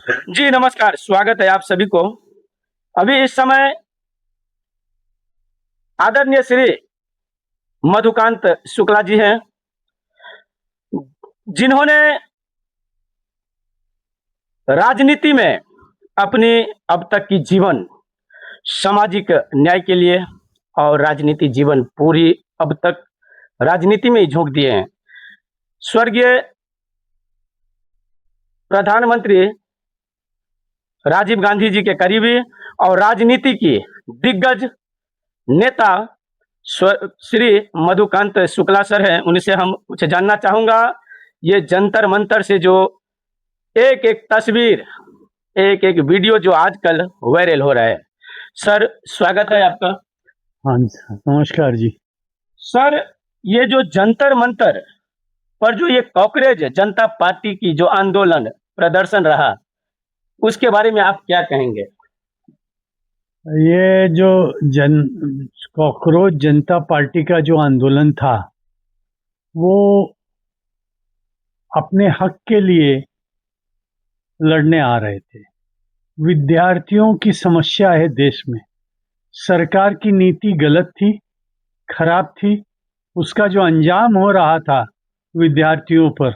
जी नमस्कार, स्वागत है आप सभी को। अभी इस समय आदरणीय श्री मधुकांत शुक्ला जी हैं, जिन्होंने राजनीति में अपनी अब तक की जीवन सामाजिक न्याय के लिए और राजनीति जीवन पूरी अब तक राजनीति में ही झोंक दिए हैं। स्वर्गीय प्रधानमंत्री राजीव गांधी जी के करीबी और राजनीति की दिग्गज नेता श्री मधुकांत शुक्ला सर हैं। उनसे हम कुछ जानना चाहूंगा। ये जंतर मंतर से जो एक एक तस्वीर, एक एक वीडियो जो आजकल वायरल हो रहा है, सर स्वागत है आपका। हाँ नमस्कार जी। सर, ये जो जंतर मंतर पर जो ये कॉकरेज जनता पार्टी की जो आंदोलन प्रदर्शन रहा, उसके बारे में आप क्या कहेंगे? ये जो कॉकरोच जनता पार्टी का जो आंदोलन था, वो अपने हक के लिए लड़ने आ रहे थे। विद्यार्थियों की समस्या है देश में। सरकार की नीति गलत थी, खराब थी। उसका जो अंजाम हो रहा था विद्यार्थियों पर,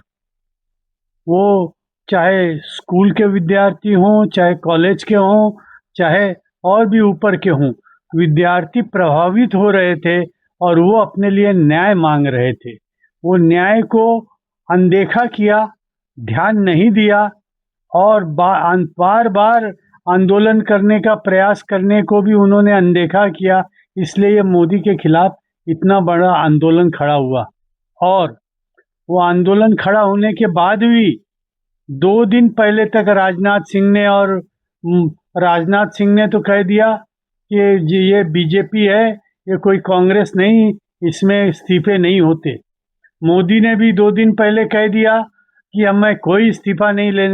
वो चाहे स्कूल के विद्यार्थी हों, चाहे कॉलेज के हों, चाहे और भी ऊपर के हों, विद्यार्थी प्रभावित हो रहे थे और वो अपने लिए न्याय मांग रहे थे। वो न्याय को अनदेखा किया, ध्यान नहीं दिया और बार बार आंदोलन करने का प्रयास करने को भी उन्होंने अनदेखा किया। इसलिए ये मोदी के खिलाफ इतना बड़ा आंदोलन खड़ा हुआ। और वो आंदोलन खड़ा होने के बाद भी 2 दिन पहले तक राजनाथ सिंह ने तो कह दिया कि ये बीजेपी है, ये कोई कांग्रेस नहीं, इसमें इस्तीफे नहीं होते। मोदी ने भी 2 दिन पहले कह दिया कि अब मैं कोई इस्तीफा नहीं ले,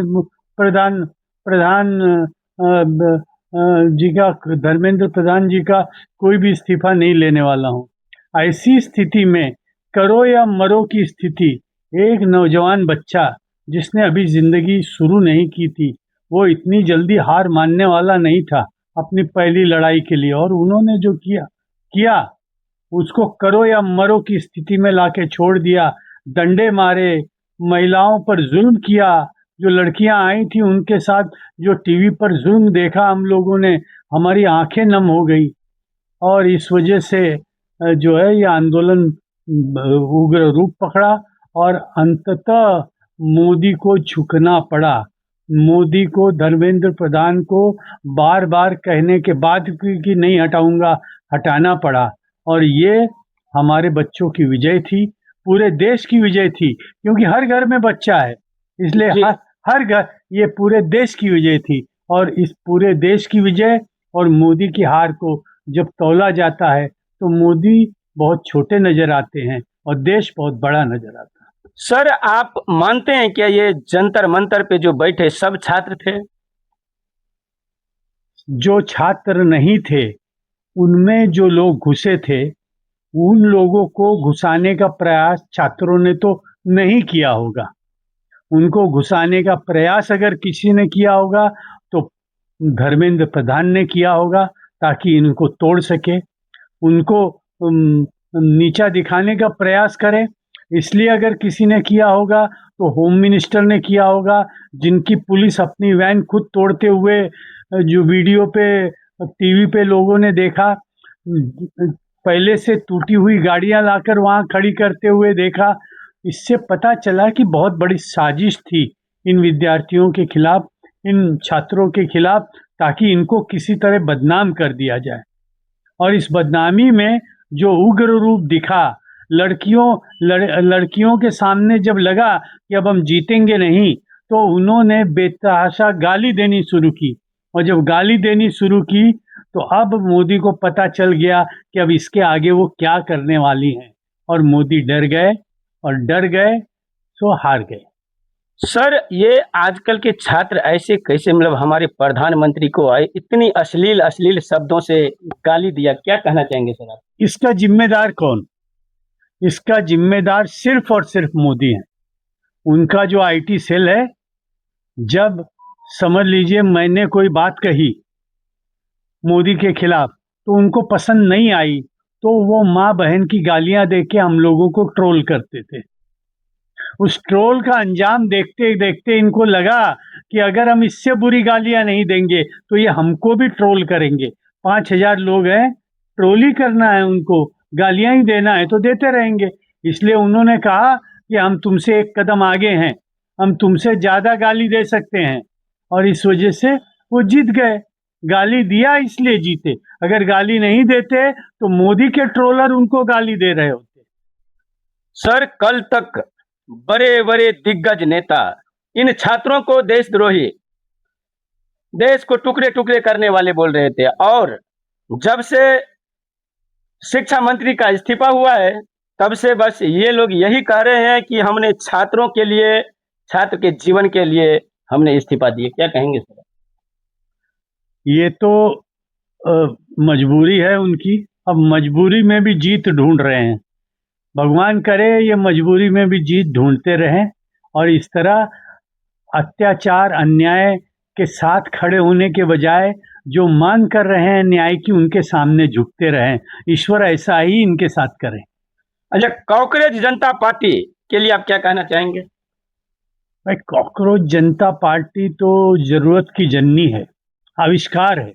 प्रधान प्रधान जी का, धर्मेंद्र प्रधान जी का कोई भी इस्तीफा नहीं लेने वाला हूँ। ऐसी स्थिति में करो या मरो की स्थिति, एक नौजवान बच्चा जिसने अभी जिंदगी शुरू नहीं की थी, वो इतनी जल्दी हार मानने वाला नहीं था अपनी पहली लड़ाई के लिए। और उन्होंने जो किया उसको करो या मरो की स्थिति में लाके छोड़ दिया। डंडे मारे, महिलाओं पर जुल्म किया। जो लड़कियां आई थी उनके साथ जो टीवी पर जुल्म देखा हम लोगों ने, हमारी आंखें नम हो गई। और इस वजह से जो है ये आंदोलन उग्र रूप पकड़ा और अंततः मोदी को झुकना पड़ा। मोदी को, धर्मेंद्र प्रधान को बार बार कहने के बाद कि नहीं हटाऊंगा, हटाना पड़ा। और ये हमारे बच्चों की विजय थी, पूरे देश की विजय थी, क्योंकि हर घर में बच्चा है, इसलिए हर घर, ये पूरे देश की विजय थी। और इस पूरे देश की विजय और मोदी की हार को जब तौला जाता है तो मोदी बहुत छोटे नजर आते हैं और देश बहुत बड़ा नजर आता है। सर, आप मानते हैं क्या ये जंतर मंतर पे जो बैठे सब छात्र थे? जो छात्र नहीं थे, उनमें जो लोग घुसे थे, उन लोगों को घुसाने का प्रयास छात्रों ने तो नहीं किया होगा। उनको घुसाने का प्रयास अगर किसी ने किया होगा तो धर्मेंद्र प्रधान ने किया होगा, ताकि इनको तोड़ सके, उनको नीचा दिखाने का प्रयास करें। इसलिए अगर किसी ने किया होगा तो होम मिनिस्टर ने किया होगा, जिनकी पुलिस अपनी वैन खुद तोड़ते हुए जो वीडियो पे, टीवी पे लोगों ने देखा, पहले से टूटी हुई गाड़ियां लाकर वहां खड़ी करते हुए देखा। इससे पता चला कि बहुत बड़ी साजिश थी इन विद्यार्थियों के खिलाफ, इन छात्रों के खिलाफ, ताकि इनको किसी तरह बदनाम कर दिया जाए। और इस बदनामी में जो उग्र रूप दिखा, लड़कियों के सामने जब लगा कि अब हम जीतेंगे नहीं, तो उन्होंने बेतहाशा गाली देनी शुरू की। और जब गाली देनी शुरू की तो अब मोदी को पता चल गया कि अब इसके आगे वो क्या करने वाली हैं, और मोदी डर गए, और डर गए तो हार गए। सर, ये आजकल के छात्र ऐसे कैसे, मतलब हमारे प्रधानमंत्री को इतनी अश्लील अश्लील शब्दों से गाली दिया, क्या कहना चाहेंगे सर आप? इसका जिम्मेदार कौन? इसका जिम्मेदार सिर्फ और सिर्फ मोदी है। उनका जो आईटी सेल है, जब समझ लीजिए मैंने कोई बात कही मोदी के खिलाफ तो उनको पसंद नहीं आई, तो वो माँ बहन की गालियां दे के हम लोगों को ट्रोल करते थे। उस ट्रोल का अंजाम देखते देखते इनको लगा कि अगर हम इससे बुरी गालियां नहीं देंगे तो ये हमको भी ट्रोल करेंगे। 5,000 लोग हैं, ट्रोल ही करना है उनको, गालियां ही देना है तो देते रहेंगे। इसलिए उन्होंने कहा कि हम तुमसे एक कदम आगे हैं, हम तुमसे ज्यादा गाली दे सकते हैं, और इस वजह से वो जीत गए। गाली दिया इसलिए जीते, अगर गाली नहीं देते तो मोदी के ट्रोलर उनको गाली दे रहे होते। सर, कल तक बड़े बड़े दिग्गज नेता इन छात्रों को देशद्रोही, देश को टुकड़े टुकड़े करने वाले बोल रहे थे, और जब से शिक्षा मंत्री का इस्तीफा हुआ है तब से बस ये लोग यही कह रहे हैं कि हमने छात्रों के लिए, छात्र के जीवन के लिए हमने इस्तीफा दिए। क्या कहेंगे सर? ये तो मजबूरी है उनकी, अब मजबूरी में भी जीत ढूंढ रहे हैं। भगवान करे ये मजबूरी में भी जीत ढूंढते रहें और इस तरह अत्याचार अन्याय के साथ खड़े होने के बजाय जो मांग कर रहे हैं न्याय की, उनके सामने झुकते रहें। ईश्वर ऐसा ही इनके साथ करे। अच्छा, कॉकरोच जनता पार्टी के लिए आप क्या कहना चाहेंगे? भाई, कॉकरोच जनता पार्टी तो जरूरत की जननी है, आविष्कार है।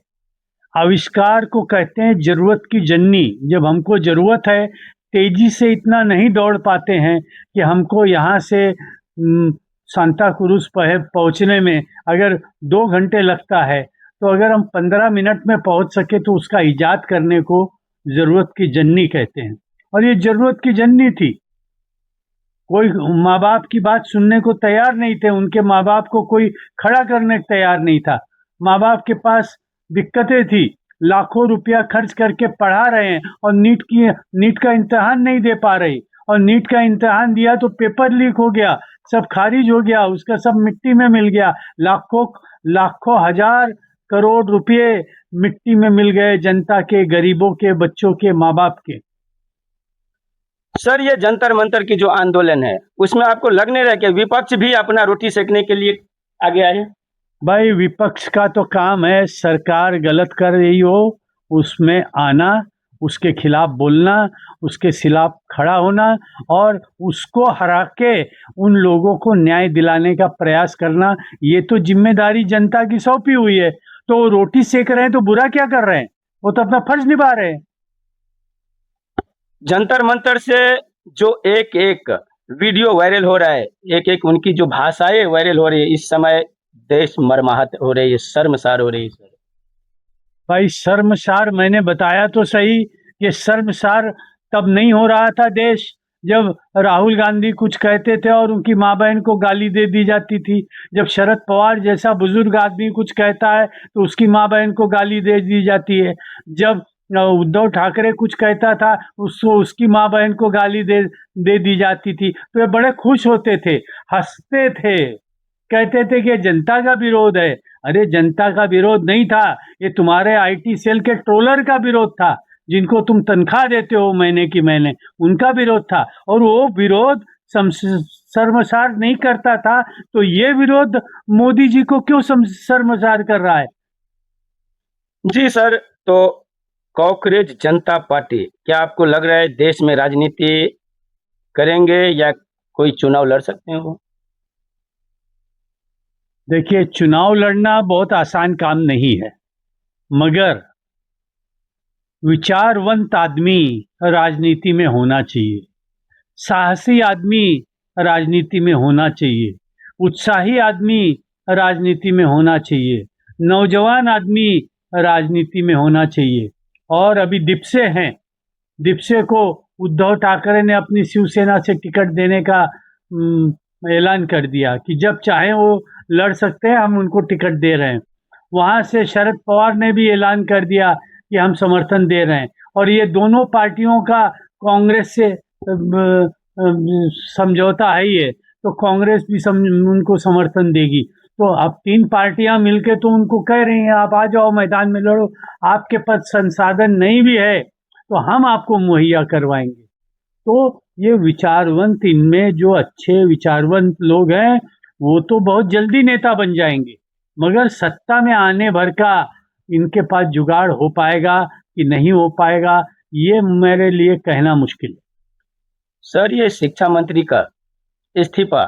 आविष्कार को कहते हैं जरूरत की जननी। जब हमको जरूरत है, तेजी से इतना नहीं दौड़ पाते हैं कि हमको यहाँ से सांता क्रूज पहुँचने में अगर 2 घंटे लगता है, तो अगर हम 15 मिनट में पहुँच सके तो उसका इजाद करने को जरूरत की जननी कहते हैं। और ये जरूरत की जननी थी। कोई माँ बाप की बात सुनने को तैयार नहीं थे, उनके माँ बाप को कोई खड़ा करने तैयार नहीं था। माँ बाप के पास दिक्कतें थी, लाखों रुपया खर्च करके पढ़ा रहे हैं और नीट का इम्तिहान नहीं दे पा रही, और नीट का इम्तिहान दिया तो पेपर लीक हो गया, सब खारिज हो गया, उसका सब मिट्टी में मिल गया। लाखों हजार करोड़ रुपये मिट्टी में मिल गए जनता के, गरीबों के, बच्चों के, माँ बाप के। सर, ये जंतर मंतर की जो आंदोलन है उसमें आपको लग नहीं रहा कि विपक्ष भी अपना रोटी सेकने के लिए आगे आए? भाई, विपक्ष का तो काम है सरकार गलत कर रही हो उसमें आना, उसके खिलाफ बोलना, उसके खिलाफ खड़ा होना और उसको हरा के उन लोगों को न्याय दिलाने का प्रयास करना। ये तो जिम्मेदारी जनता की सौंपी हुई है। तो रोटी सेक रहे हैं तो बुरा क्या कर रहे हैं? वो तो अपना फर्ज निभा रहे हैं। जंतर मंतर से जो एक एक वीडियो वायरल हो रहा है, एक एक उनकी जो भाषाएं वायरल हो रही है, इस समय देश मर्माहत हो रही है, शर्मसार हो रही है। सर भाई, शर्मसार मैंने बताया तो सही, ये शर्मसार तब नहीं हो रहा था देश जब राहुल गांधी कुछ कहते थे और उनकी माँ बहन को गाली दे दी जाती थी। जब शरद पवार जैसा बुजुर्ग आदमी कुछ कहता है तो उसकी माँ बहन को गाली दे दी जाती है। जब उद्धव ठाकरे कुछ कहता था उसको, उसकी माँ बहन को गाली दे दी जाती थी। तो ये बड़े खुश होते थे, हंसते थे, कहते थे कि जनता का विरोध है। अरे, जनता का विरोध नहीं था, ये तुम्हारे आईटी सेल के ट्रोलर का विरोध था, जिनको तुम तनख्वाह देते हो महीने की महीने, उनका विरोध था। और वो विरोध शर्मसार नहीं करता था, तो ये विरोध मोदी जी को क्यों शर्मसार कर रहा है? जी सर, तो कॉकरोच जनता पार्टी, क्या आपको लग रहा है देश में राजनीति करेंगे या कोई चुनाव लड़ सकते हैं वो? देखिए, चुनाव लड़ना बहुत आसान काम नहीं है, मगर विचारवंत आदमी राजनीति में होना चाहिए, साहसी आदमी राजनीति में होना चाहिए, उत्साही आदमी राजनीति में होना चाहिए, नौजवान आदमी राजनीति में होना चाहिए। और अभी दिप्से हैं, दिप्से को उद्धव ठाकरे ने अपनी शिवसेना से टिकट देने का ऐलान कर दिया कि जब चाहे वो लड़ सकते हैं, हम उनको टिकट दे रहे हैं। वहाँ से शरद पवार ने भी ऐलान कर दिया कि हम समर्थन दे रहे हैं। और ये दोनों पार्टियों का कांग्रेस से समझौता है ही है, तो कांग्रेस भी उनको समर्थन देगी। तो अब 3 पार्टियां मिलके तो उनको कह रही हैं आप आ जाओ मैदान में लड़ो, आपके पास संसाधन नहीं भी है तो हम आपको मुहैया करवाएंगे। तो ये विचारवंत, इनमें जो अच्छे विचारवंत लोग हैं वो तो बहुत जल्दी नेता बन जाएंगे, मगर सत्ता में आने भर का इनके पास जुगाड़ हो पाएगा कि नहीं हो पाएगा, ये मेरे लिए कहना मुश्किल है। सर, ये शिक्षा मंत्री का इस्तीफा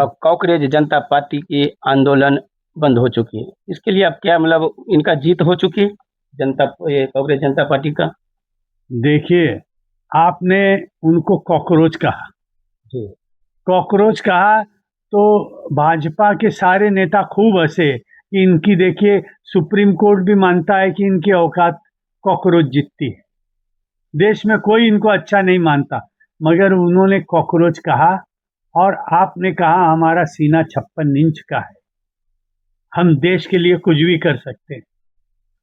अब कांग्रेस जनता पार्टी की आंदोलन बंद हो चुकी है, इसके लिए अब क्या मतलब इनका जीत हो चुकी है कांग्रेस जनता पार्टी का? देखिए, आपने उनको कॉकरोच कहा, जी। कॉकरोच कहा तो भाजपा के सारे नेता खूब हंसे कि इनकी, देखिए सुप्रीम कोर्ट भी मानता है कि इनकी औकात कॉकरोच जितती है, देश में कोई इनको अच्छा नहीं मानता, मगर उन्होंने कॉकरोच कहा और आपने कहा हमारा सीना 56 इंच का है, हम देश के लिए कुछ भी कर सकते हैं।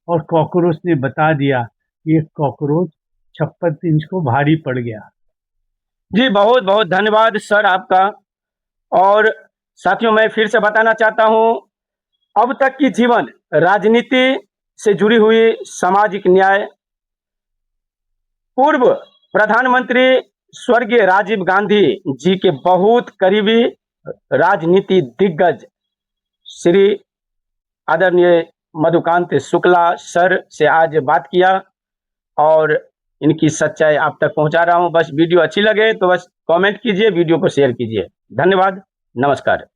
और कॉकरोच ने बता दिया कि ये कॉकरोच 56 इंच को भारी पड़ गया। जी, बहुत बहुत धन्यवाद सर आपका। और साथियों, मैं फिर से बताना चाहता हूं, अब तक की जीवन राजनीति से जुड़ी हुई सामाजिक न्याय पूर्व प्रधानमंत्री स्वर्गीय राजीव गांधी जी के बहुत करीबी राजनीति दिग्गज श्री आदरणीय मधुकांत शुक्ला सर से आज बात किया और इनकी सच्चाई आप तक पहुंचा रहा हूं। बस वीडियो अच्छी लगे तो बस कमेंट कीजिए, वीडियो को शेयर कीजिए। धन्यवाद, नमस्कार।